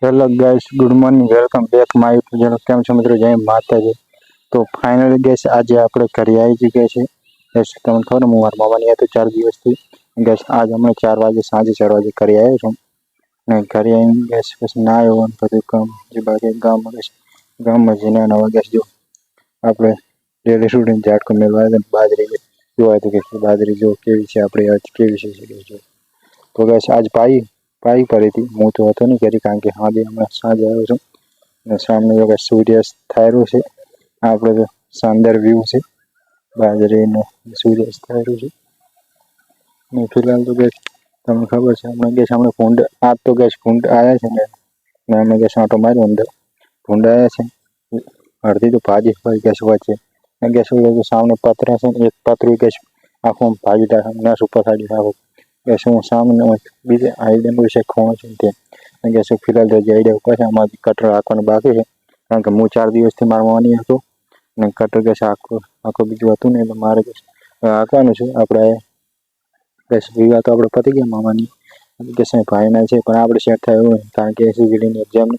Hello guys, good morning, welcome back my YouTube channel. केम छो मित्रों? जय माताजी। तो फाइनली गैस आज આપણે ઘરે આવી ચૂક્યા છે। ગેસ તમને ખબર હું મારા મામાની આ તો 4 દિવસથી ગેસ આજ અમે 4 વાગે સાંજે 4 વાગે ઘરે આવ્યો છું ને ઘરે આવીને ગેસ પછી નાયો અને બધું કામ જે બાકી ગામમાં જઈને નવા ગેસ જો આપણે ડેલી રૂટીન ઝાટકો મેળવા બાજરી જોવા તો કે બાજરી જો કેવી છે આપણે આજ કેવી છે જો તો ગેસ આજ પાઈ પડી હતી। હું તો હતો નહીં ઘરે કારણ કે હાજે હમણાં સાંજે આવ્યો છું ને સામે જો સૂર્યાસ્ત થઈ રહ્યો છે। આપણે તો શાનદાર વ્યૂ છે બાજરીનો સૂર્યાસ્ત થઈ રહ્યો છે ને ફિલહાલ તો ગેસ તમને ખબર છે હમણાં ગેસ આપણે ભૂંડ આજ તો ગેસ ભૂંડ આવ્યા છે ને અમે ગેસ આંટો માર્યો અંદર ભૂંડ આવ્યા છે। અડધી તો ભાજી હોય ગેસ વચ્ચે ને ગેસ સામે પતરા છે એક પતરું ગેસ આખું ભાજી નસ ઉપર સાઈડ આખું ગેસ હું સામે બીજે આઈડિયા વિશે ખોણ છે ત્યાં ગેસ ફિલહાલ તો જે આઈડિયા ઉપર છે આમાં કટર રાખવાનું બાકી છે કારણ કે હું 4 દિવસથી મારવાની હતો ને કટર ગેસ આખો બીજું હતું ને એટલે મારે ગેસ રાખવાનું છે। આપણે ગેસ વિવાહ તો આપણે પતી ગયા મામાની ગેસ ભાઈના છે પણ આપણે સેટ થાય એવું કારણ કે એસએસજીડીની એક્ઝામ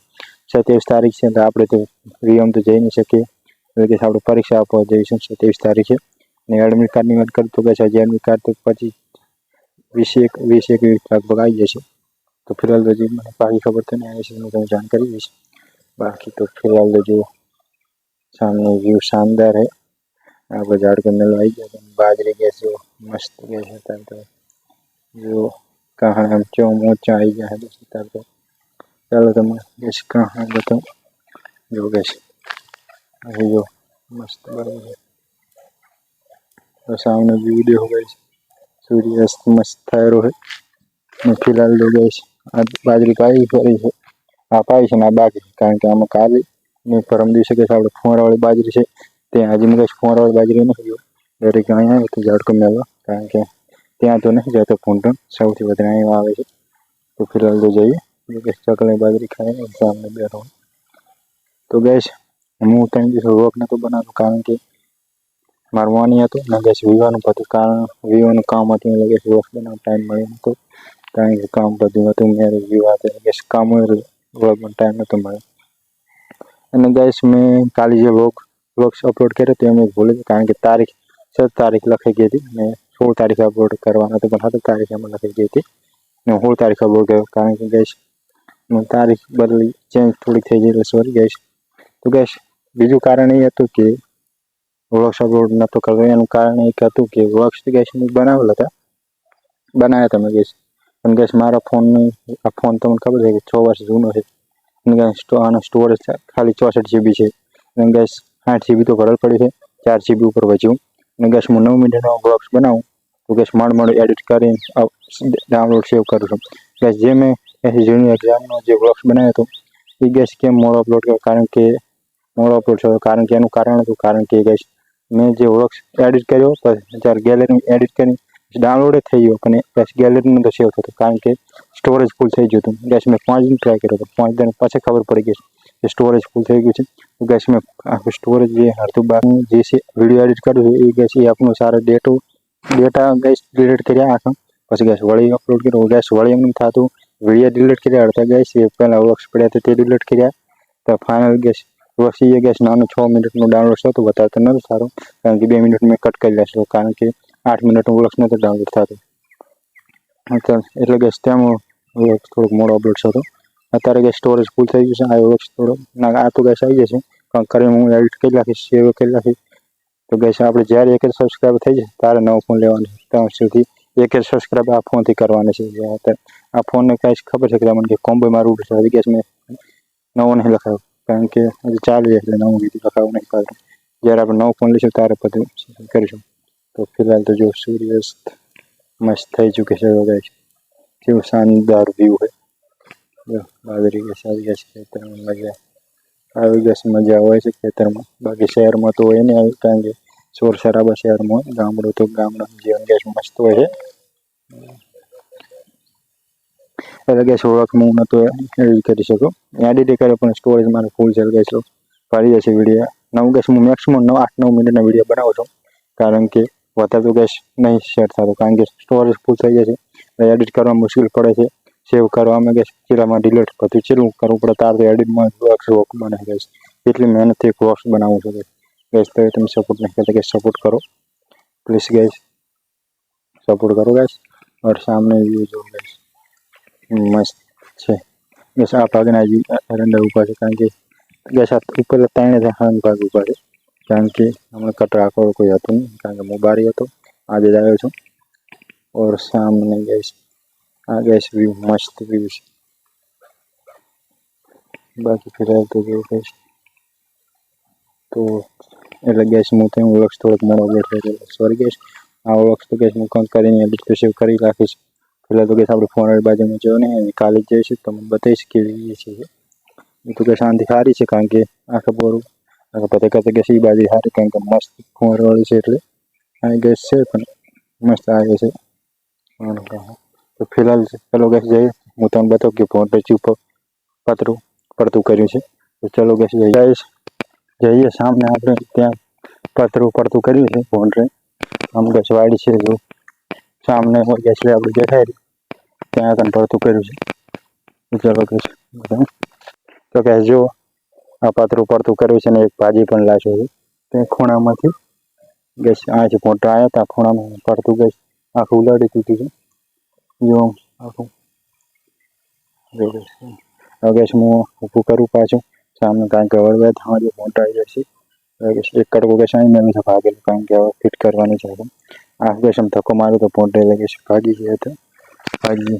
27 તારીખ છે તો આપણે તો વિવાહ તો જઈ નહીં શકીએ એટલે કે આપણે પરીક્ષા આપવા જઈશું 27 તારીખે ને એડમિટ કાર્ડની વાત કરું તો ગેસ હજી એડમિટ કાર્ડ તો પછી 20-21 લગભગ આવી જશે। तो फिलहाल तो जी मैंने पाई खबर तो नहीं आई मैं तुम्हें जानकारी दी। बाकी तो फिलहाल तो जो सामने व्यू शानदार है। आप झाड़ को मिल आई गया बाजरी गैस जो मस्त गैस है तो जो कहाँ हम चो ऊँचा आई गया है तो चलो तो मैं गैस कहाँ बताऊँ जो गैस अभी जो मस्त बराबर है तो सामने वीडियो हो गई सूर्यास्त मस्त थायरो है। फिलहाल तो गैस आज बाजरी पाई पड़ी है आ पाई है ना बाकी कारण के आम काले ने परम दिवसे के આપણે ફોરાવાળી બાજરી છે તે આજે મેં કઈ ફોરાવાળી બાજરી નથી જો દરેક અહીંયા આવે તો ઝાડકો મેળવા કારણ કે ત્યાં તો નથી જતો ફૂંટણ સૌથી વધારે અહીંયા આવે છે। તો ફિલહાલ તો જઈએ કે ચકલી બાજરી ખાઈને સામને બેઠો તો ગેસ હું 3 દિવસ રોક નતો બનાવતો કારણ કે મારવાની હતો ને ગેસ વિવાનું બધું કારણ વિવાનું કામ હતું એટલે ગેસ રોક બનાવવાનો ટાઈમ મળ્યો નતો કારણ કે કામ બધું હતું મેરેજ વિવાહ હતો ગેસ કામ વ્લોગનો ટાઈમ નતો મળ્યો અને ગેસ મેં કાલે જે વ્લોગ્સ અપલોડ કર્યો તે મેં ભૂલી ગયો કારણ કે તારીખ 7 તારીખ લખાઈ ગઈ હતી ને 16 તારીખે અપલોડ કરવાનો હતો પણ 7 તારીખે એમાં લખાઈ ગઈ હતી ને 16 તારીખે અપલોડ કર્યો કારણ કે ગેસ તારીખ બદલી ચેન્જ થોડી થઈ ગઈ એટલે સોરી ગેસ। તો ગેસ બીજું કારણ એ હતું કે વ્લોગ્સ અપલોડ નતો કરતો એનું કારણ એક હતું કે વ્લોગ્સ તો ગેસ બનાવેલા હતા બનાવ્યા હતા મેં ગેસ પણ ગેસ મારા ફોનનું આ ફોન તમને ખબર છે કે 6 વર્ષ જૂનો છે અને ગેસ આનો સ્ટોરેજ ખાલી 64 GB છે અને ગેસ 8 GB તો ભરેલ પડી છે 4 GB ઉપર વધ્યું અને ગેસ હું 9 મિનિટનો બ્લોગ્સ બનાવું તો ગેસ માંડ એડિટ કરીને ડાઉનલોડ સેવ કરું છું ગેસ જે મેં એસએસજીડીની એક્ઝામનો જે બ્લોગ્સ બનાવ્યો હતો એ ગેસ કેમ મોડો અપલોડ કર્યો કારણ કે મોડો અપલોડ થયો કારણ કે એનું કારણ હતું કારણ કે ગેસ મેં જે બ્લોગ્સ એડિટ કર્યો પછી જ્યારે ગેલેરી એડિટ કરી डाउनलोड થઈ ગયો પણ ગેસ ગેલેરીમાં તો સેવ થતો કારણ કે સ્ટોરેજ ફૂલ થઈ ગયું હતું ગેસ મેં 5 દિન ટ્રાય કર્યો 5 દિન પછી ખબર પડી ગઈ કે સ્ટોરેજ ફૂલ થઈ ગયું છે તો ગેસ મેં આખું સ્ટોરેજ જે અડધું બાકી જે છે વિડીયો એડિટ કર્યું છે એ ગેસ એ આપણો સારો ડેટા ગેસ ડિલીટ કર્યા આખા પછી ગેસ વળી અપલોડ કર્યો ગેસ વળી એમ થતું વિડીયો ડિલીટ કર્યા અડધા ગેસ એ પહેલાં વ્લોગ્સ પડ્યા હતા તે ડિલીટ કર્યા તો ફાઇનલ ગેસ વ્લોગ્સ એ ગેસ નાનો 6 મિનિટનો ડાઉનલોડ થતો બતાવતો નહોતું સારું કારણ કે 2 મિનિટ મેં કટ કરી લેશો કારણ કે 8 મિનિટનું વ્લોગ્સ નહોતું ડાઉનલોડ થતું એટલે ગેસ તેમાં વ્લોગ થોડોક મોડો અપલોડ થતો અત્યારે ગેસ સ્ટોરેજ ફૂલ થઈ ગયું છે આ વ્લોગ્સ થોડો ના આ તો ગેસ આવી જશે પણ કરીને હું એડિટ કરી નાખીશ સેવ કરી નાખીશ તો ગેસ આપણે જ્યારે 1000 સબસ્ક્રાઈબર થઈ જશે ત્યારે નવો ફોન લેવાનો છે ત્યાં સુધી 1000 સબસ્ક્રાઈબર આ ફોનથી કરવાના છે આ ફોનને કાંઈ ખબર છે કે તમને કે કોમ્બો મારું છે ગેસ મેં નવો નહીં લખાવ્યો કારણ કે હજી ચાલી એટલે નવું વિડીયો લખાવું નહીં પાડું જ્યારે આપણે નવો ફોન લઈશું ત્યારે બધું કરીશું। तो फिलहाल तो जो सूर्यास्त मस्त थी चुके છે ગાઈસ કેવું શાનદાર વ્યૂ है બાજરી કે સારી ગેસ ખેતરમાં મજા આવી ગેસ મજા હોય છે ખેતરમાં બાકી શહેરમાં તો હોય નહીં આવી કારણ કે શોર શરાબા શહેરમાં ગામડું તો ગામડા જીવન ગેસ મસ્ત હોય છે એટલે ગેસ ઓળખમાં હું નહોતો એડિટ કરી શકો એડિટ કરે પણ સ્ટોરેજ મારે ફૂલ છે ગેસ ફરી જશે વિડીયો નવું ગેસ હું મેક્સિમમ 8-9 મિનિટના વિડીયો બનાવું છું કારણ કે વધારે તો ગેસ નહીં શેર થતો કારણ કે સ્ટોરેજ ફૂલ થઈ જશે એડિટ કરવા મુશ્કેલ પડે છે સેવ કરવામાં ગેસ ચીલામાં ડિલીટ બધું ચીલું કરવું પડે તાર તો એડિટમાં વ્લોગ બને ગેસ એટલી મહેનતથી વ્લોગ્સ બનાવું છું ગેસ તો તમે સપોર્ટ નહીં કરતા કે સપોર્ટ કરો પ્લીઝ ગેસ सपोर्ट करो गैस और सामने व्यू जो गैस मस्त है गैस आप आगे ना जी एरंडा ऊपर से कारण के गैस आप ऊपर ताने से हांग भाग ऊपर है कारण के हमने कटरा को कोई હતું नहीं कारण के मुबारी હતો आज जायो છું और सामने गैस आ गैस व्यू मस्त व्यू है बाकी फिलहाल तो जो गैस तो એટલે ગેસ હું તો વ્લોગ્સ થોડોક મોડો અપલોડ થઈ ગયો સોરી ગેસ આ વ્લોગ્સ તો ગેસ હું કામ કરીને એડિટ તો સેવ કરી રાખીશ પહેલાં તો ગેસ આપણે ફોન બાજુમાં જો ને કાલે જ જઈશું તમને બતાવીશ કેવી છે એ તો ગેસ શાંતિ સારી છે કારણ કે આખા બોરું આખા પતે કરતા ગેસ એ બાજુ સારી કારણ કે મસ્ત ફોનવાળી છે એટલે આ ગેસ છે પણ મસ્ત આવે છે તો ફિલહાલ ચલો ગેસ જઈએ હું તમને બતાવું કે ફોન ટચ ઉપર પાતળું પડતું કર્યું છે તો ચલો ગેસ જઈએ સામે આપણે ત્યાં પાતળું પડતું કર્યું છે ફોન રે આમ ગેસ વાડી છે જો સામને ગેસ આપણે દેખાય ત્યાં આગળ પડતું કર્યું છે ચલો ગેસ તો ગેસ જો આ પાતળું પડતું કર્યું છે ને એક ભાજી પણ લાગ્યો છે તે ખૂણામાંથી ગેસ અહીંથી ફોટા આવ્યા હતા ખૂણામાં પડતું ગેસ આખું ઉલાડી દીધું છે જો આખું ગેસ હું ઊભું કરું પાછું सामने कारण के और बात हमारी मोटा आई जैसी एक कड़को के साइन में से भागे कारण के फिट करवानी चाहिए आगे गैस हम धक्को मारो तो पोटे लगे भागी गए थे भागी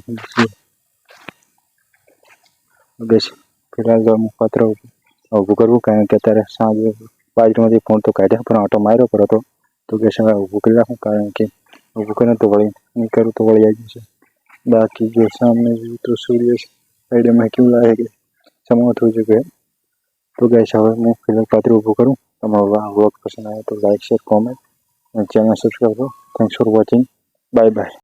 गैस फिलहाल तो पत्र ऊभू करव कारण के अत्यारे साँजे बाजू फोन तो काढ़्या पण ऑटो मार्यो पर तो गैस हमें ऊभू कर राखूँ कारण के ऊभू करे तो वही नहीं करूँ तो वही आई जैसे बाकी जो सामने तो सूर्य साइड में क्यों लागे समाप्त हो चुके हैं तो गैस હવે मैं फिलहाल पात्र ऊभू करूँ તમારો વ્લોગ પસંદ આવે તો લાઈક શેર કોમેન્ટ અને ચેનલ સબસ્ક્રાઈબ કરો thanks for watching bye bye